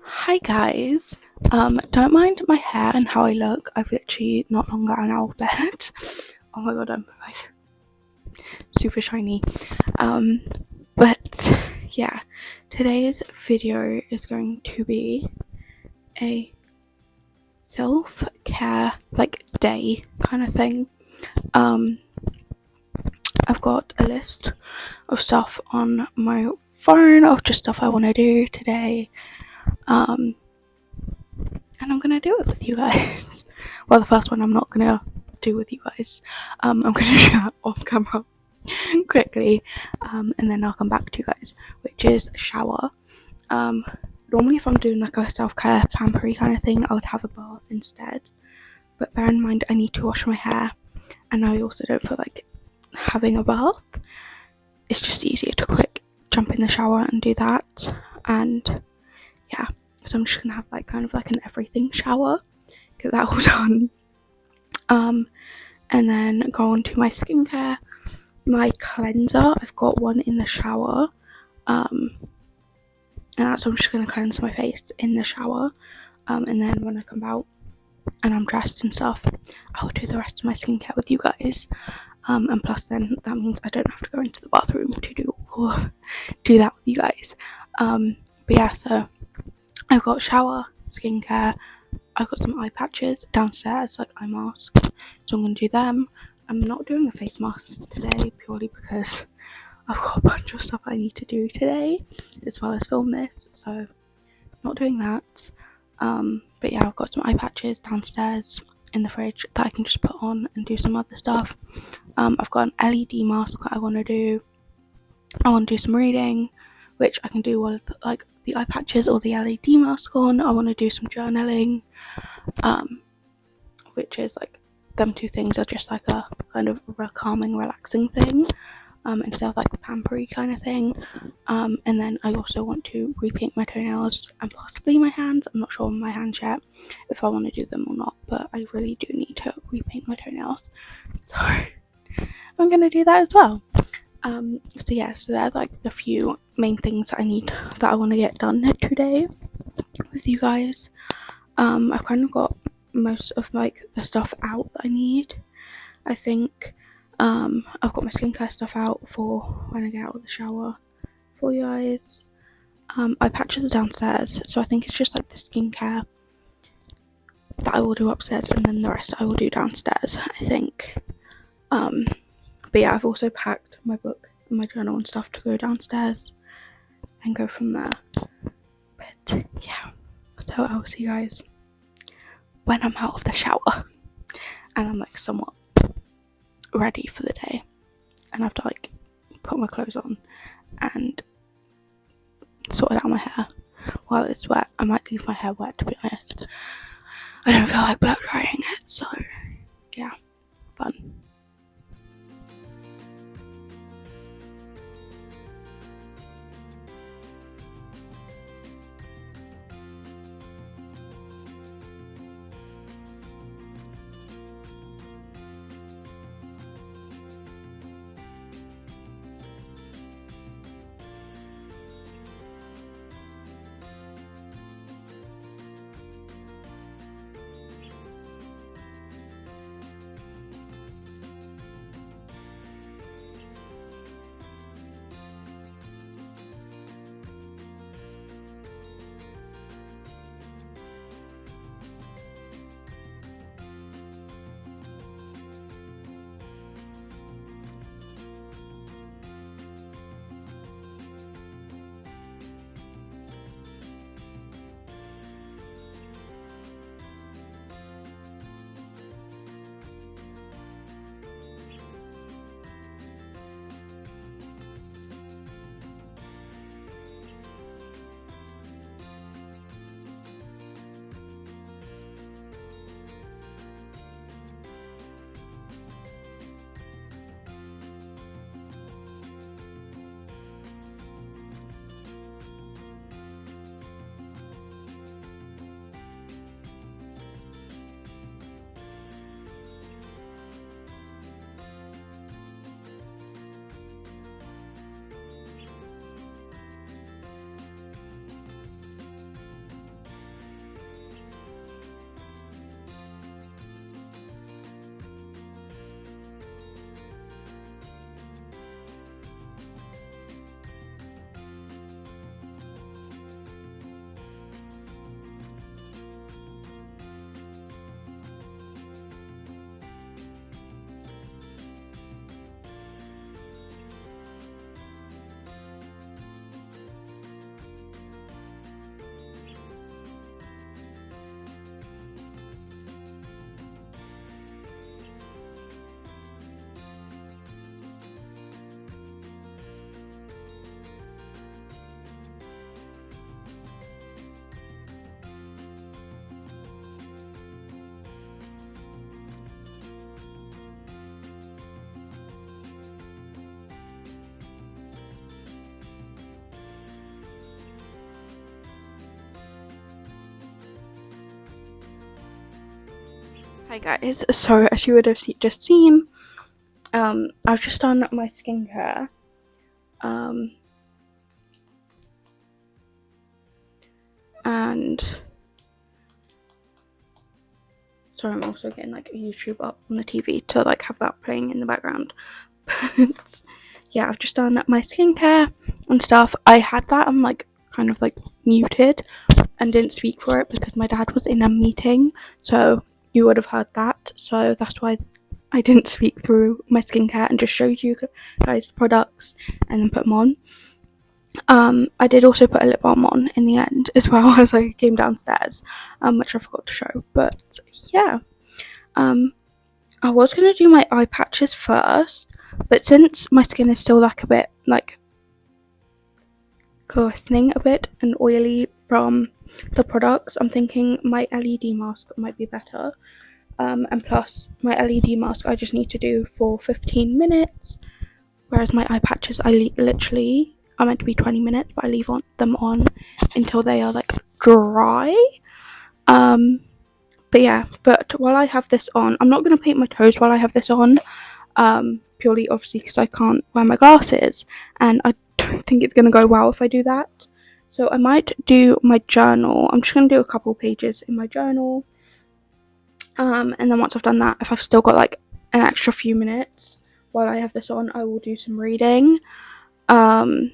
Hi guys. Don't mind my hair and how I look. I've literally not long gotten out of bed. Oh my god, I'm like super shiny. But yeah, today's video is going to be a self-care day kind of thing. I've got a list of stuff on my phone of just stuff I want to do today. And I'm gonna do it with you guys. Well, the first one I'm not gonna do with you guys. I'm gonna do that off camera quickly, and then I'll come back to you guys, which is shower. Normally if I'm doing like a self-care pampery kind of thing, I would have a bath instead. But bear in mind I need to wash my hair, and I also don't feel like having a bath. It's just easier to quick jump in the shower and do that. And yeah. So I'm just gonna have kind of an everything shower, get that all done. And then go on to my skincare. My cleanser, I've got one in the shower. And that's I'm just gonna cleanse my face in the shower. And then when I come out and I'm dressed and stuff, I'll do the rest of my skincare with you guys. And plus then that means I don't have to go into the bathroom to do that with you guys. But yeah, so I've got shower, skincare, I've got some eye patches downstairs, eye masks, so I'm going to do them. I'm not doing a face mask today purely because I've got a bunch of stuff I need to do today as well as film this, so not doing that. But yeah, I've got some eye patches downstairs in the fridge that I can just put on and do some other stuff. I've got an LED mask that I want to do. I want to do some reading, which I can do with the eye patches or the LED mask on. I want to do some journaling, which is them two things are just a kind of calming, relaxing thing, instead of a pampery kind of thing. And then I also want to repaint my toenails and possibly my hands. I'm not sure on my hands yet if I want to do them or not, but I really do need to repaint my toenails, so I'm gonna do that as well. So yeah, so they're the few main things that I want to get done today with you guys. I've kind of got most of the stuff out that I need. I think I've got my skincare stuff out for when I get out of the shower for you guys. Eye patches are downstairs, so I think it's just the skincare that I will do upstairs, and then the rest I will do downstairs, I think. But yeah, I've also packed my book and my journal and stuff to go downstairs and go from there. But yeah, so I will see you guys when I'm out of the shower and I'm somewhat ready for the day, and I have to put my clothes on and sort out my hair while it's wet. I might leave my hair wet, to be honest. I don't feel like blow drying it, so yeah, fun. Hi guys, so as you would have just seen, I've just done my skincare, and sorry, I'm also getting like YouTube up on the TV to like have that playing in the background. But yeah, I've just done my skincare and stuff. I had that on like kind of like muted and didn't speak for it because my dad was in a meeting, so you would have heard that. So that's why I didn't speak through my skincare and just showed you guys the products and then put them on. I did also put a lip balm on in the end as well as I came downstairs, which I forgot to show. But yeah, I was gonna do my eye patches first, but since my skin is still like a bit like glistening a bit and oily from the products, I'm thinking my LED mask might be better. And plus, my LED mask I just need to do for 15 minutes, whereas my eye patches I literally are meant to be 20 minutes, but I leave them on until they are like dry. But yeah, but while I have this on, I'm not going to paint my toes while I have this on, purely obviously because I can't wear my glasses, and I don't think it's going to go well if I do that. So I might do my journal. I'm just going to do a couple pages in my journal, and then once I've done that, if I've still got like an extra few minutes while I have this on, I will do some reading. But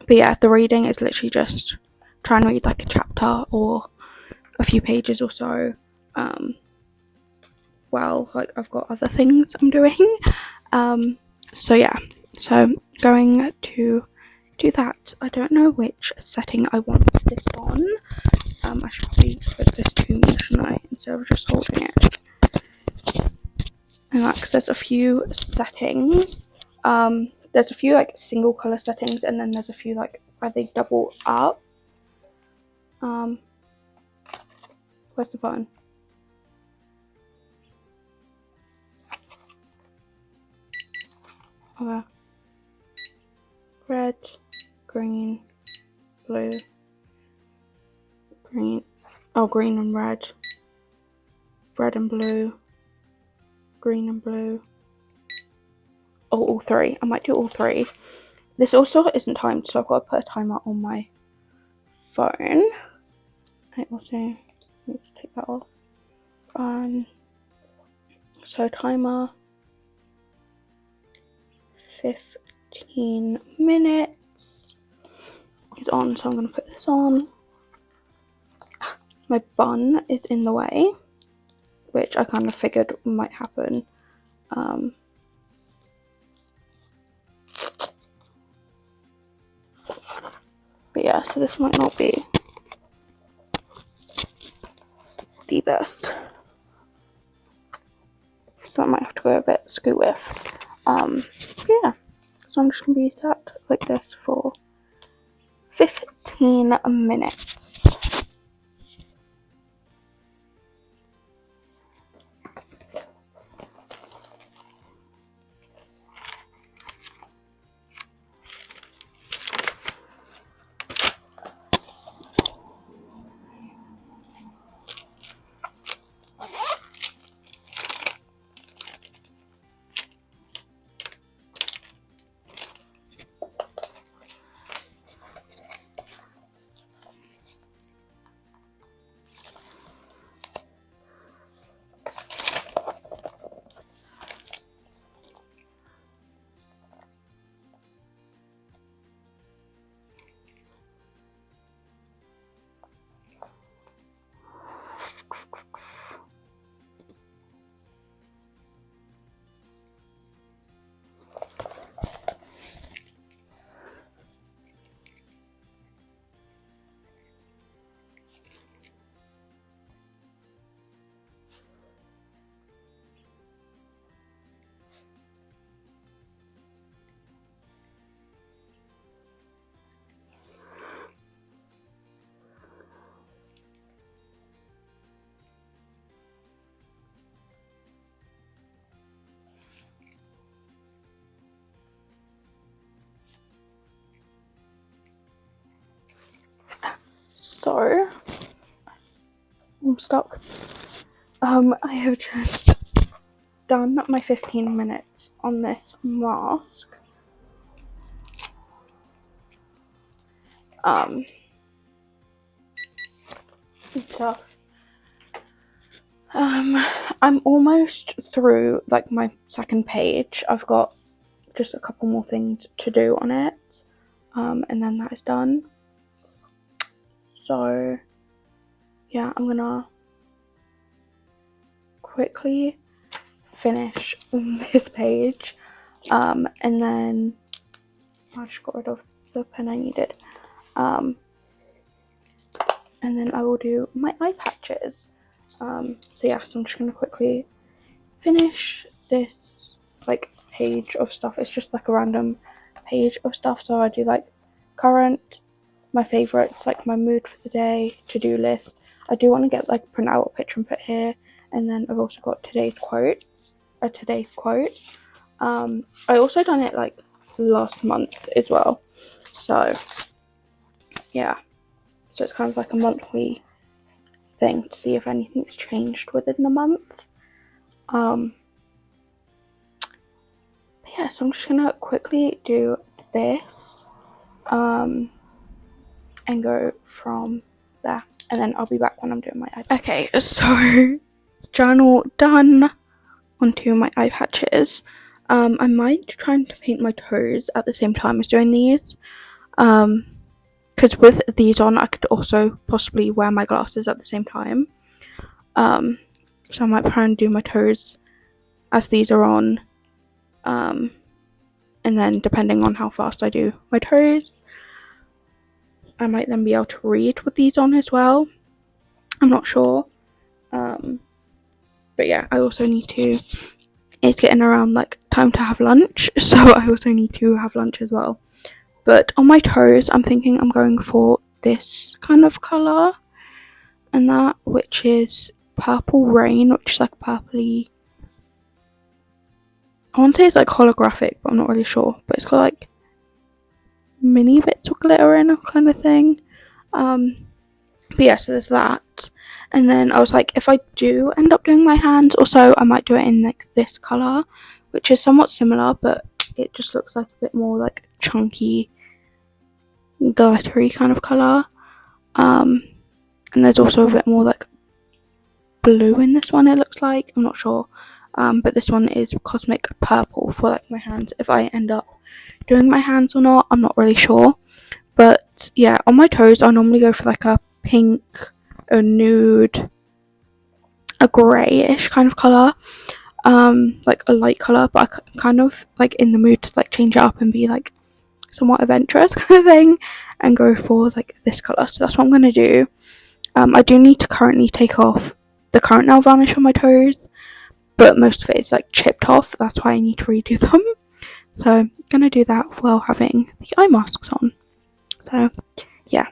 yeah, the reading is literally just try and read like a chapter or a few pages or so. Well, like I've got other things I'm doing. So yeah, so going to do that. I don't know which setting I want this on. I should probably put this to me, shouldn't I, instead of just holding it. And like, there's a few settings. There's a few like single color settings, and then there's a few like where they double up. Where's the button? Okay. Red, green, blue, green. Oh, green and red. Red and blue. Green and blue. Oh, all three. I might do all three. This also isn't timed, so I've got to put a timer on my phone. I also need to take that off. So timer 15 minutes is on, so I'm going to put this on. My bun is in the way, which I kind of figured might happen. But yeah, so this might not be the best. So I might have to go a bit scoot with. Yeah, so I'm just going to be sat like this for 15 minutes. So I'm stuck. I have just done my 15 minutes on this mask. And stuff. I'm almost through like my second page. I've got just a couple more things to do on it. And then that is done. So yeah, I'm gonna quickly finish this page. And then I just got rid of the pen I needed. And then I will do my eye patches. So yeah, so I'm just gonna quickly finish this like page of stuff. It's just like a random page of stuff. So I do like current, my favorites, like my mood for the day, to-do list. I do want to get like print out a picture and put here. And then I've also got today's quote. I also done it like last month as well. So yeah. So it's kind of like a monthly thing to see if anything's changed within the month. Yeah, so I'm just gonna quickly do this and go from there, and then I'll be back when I'm doing my eye patches. Okay, so journal done. Onto my eye patches. I might try to paint my toes at the same time as doing these, because with these on I could also possibly wear my glasses at the same time. So I might try and do my toes as these are on, and then depending on how fast I do my toes, I might then be able to read with these on as well. I'm not sure. But yeah, I also need to, it's getting around like time to have lunch, so I also need to have lunch as well. But on my toes, I'm thinking I'm going for this kind of colour, and that, which is Purple Rain, which is like purpley, I want to say it's like holographic, but I'm not really sure. But it's got like mini bits of glitter in it kind of thing. But yeah, so there's that. And then I was like, if I do end up doing my hands or so, I might do it in like this colour, which is somewhat similar, but it just looks like a bit more like chunky, glittery kind of colour. And there's also a bit more like blue in this one, it looks like. I'm not sure. But this one is Cosmic Purple for like my hands. If I end up doing my hands or not, I'm not really sure. But yeah, on my toes, I normally go for like a pink, a nude, a greyish kind of colour. Like a light colour, but I kind of like in the mood to like change it up and be like somewhat adventurous kind of thing, and go for like this colour. So that's what I'm going to do. I do need to currently take off the current nail varnish on my toes, but most of it is like chipped off. That's why I need to redo them. So I'm going to do that while having the eye masks on. So yeah.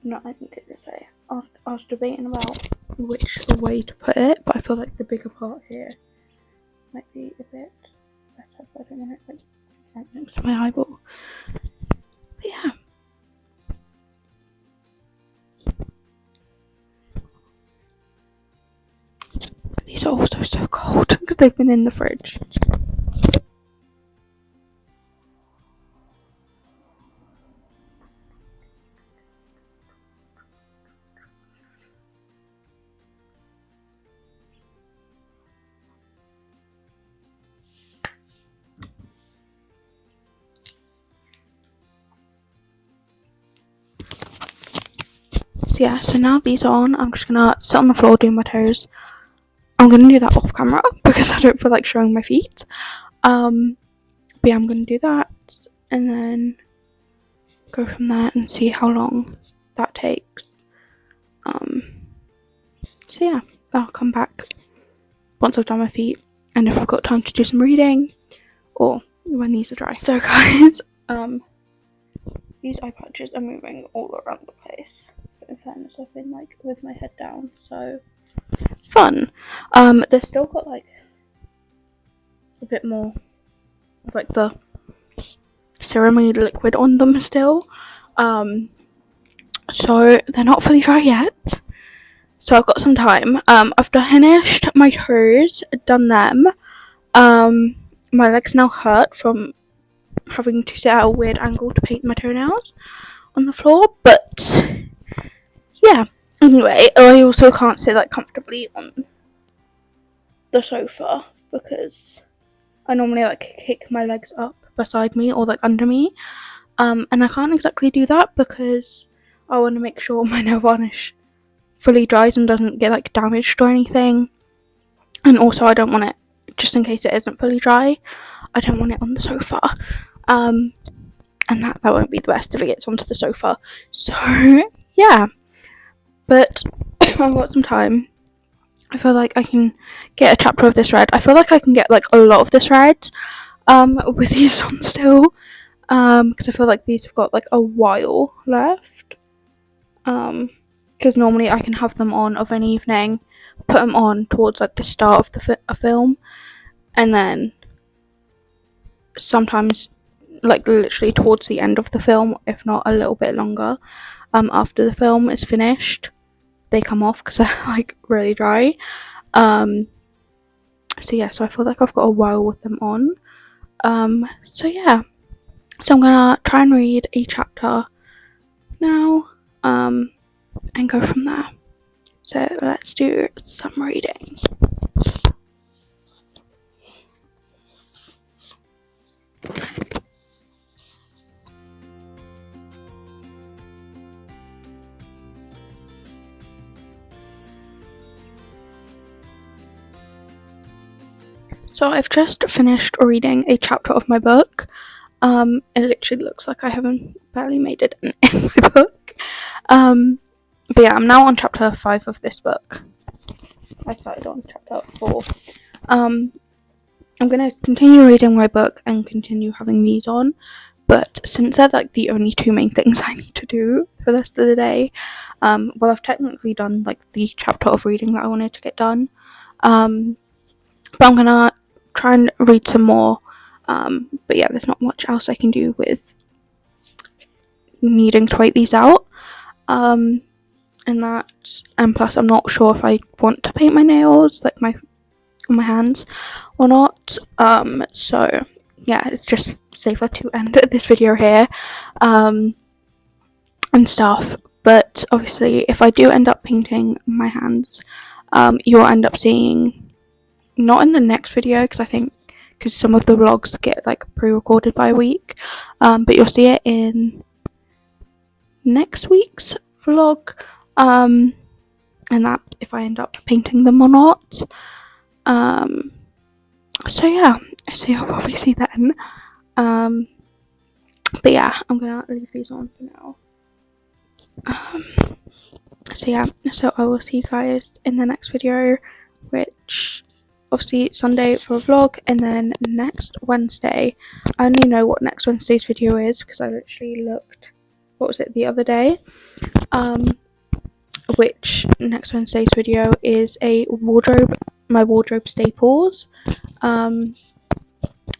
No, I think it's this way. I was debating about which way to put it, but I feel like the bigger part here might be a bit better, but I don't want it like right next to my eyeball. But yeah. These are also so cold because they've been in the fridge. So yeah, so now these are on, I'm just gonna sit on the floor doing my toes. I'm gonna do that off camera because I don't feel like showing my feet. But yeah, I'm gonna do that and then go from there and see how long that takes. So yeah, I'll come back once I've done my feet and if I've got time to do some reading or when these are dry. So guys, these eye patches are moving all around the place. But in fairness, I've been like with my head down, so fun. They've still got like a bit more of like the ceremony liquid on them still. So they're not fully dry yet. So I've got some time. I've finished my toes, done them. My legs now hurt from having to sit at a weird angle to paint my toenails on the floor, but yeah. Anyway, I also can't sit like comfortably on the sofa because I normally like kick my legs up beside me or like under me, and I can't exactly do that because I want to make sure my nail varnish fully dries and doesn't get like damaged or anything, and also I don't want it, just in case it isn't fully dry, I don't want it on the sofa, and that won't be the best if it gets onto the sofa. So yeah, but I've got some time. I feel like I can get a chapter of this read. I feel like I can get like a lot of this read with these on still, because I feel like these have got like a while left, because normally I can have them on of an evening, put them on towards like the start of the film, and then sometimes like literally towards the end of the film, if not a little bit longer, after the film is finished, they come off because they're like really dry. So yeah, so I feel like I've got a while with them on. So yeah, so I'm gonna try and read a chapter now, and go from there. So let's do some reading. So I've just finished reading a chapter of my book. It literally looks like I haven't barely made it in my book. But yeah, I'm now on chapter 5 of this book. I started on chapter 4. I'm gonna continue reading my book and continue having these on, but since they're like the only two main things I need to do for the rest of the day, well, I've technically done like the chapter of reading that I wanted to get done, but I'm gonna try and read some more, but yeah, there's not much else I can do with needing to wait these out, and plus I'm not sure if I want to paint my nails, like on my hands or not, so yeah, it's just safer to end this video here, and stuff. But obviously if I do end up painting my hands, you'll end up seeing, not in the next video because some of the vlogs get like pre-recorded by a week, but you'll see it in next week's vlog, and that if I end up painting them or not. So yeah, so you'll probably see then. But yeah, I'm gonna leave these on for now. So yeah, so I will see you guys in the next video, which obviously Sunday for a vlog, and then next Wednesday. I only know what next Wednesday's video is because I literally looked, what was it, the other day, which next Wednesday's video is my wardrobe staples, and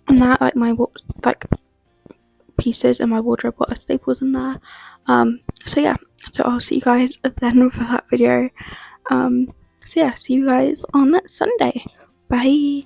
that like my pieces in my wardrobe, what are staples in there. So yeah, so I'll see you guys then for that video. So yeah, see you guys on Sunday. Bye.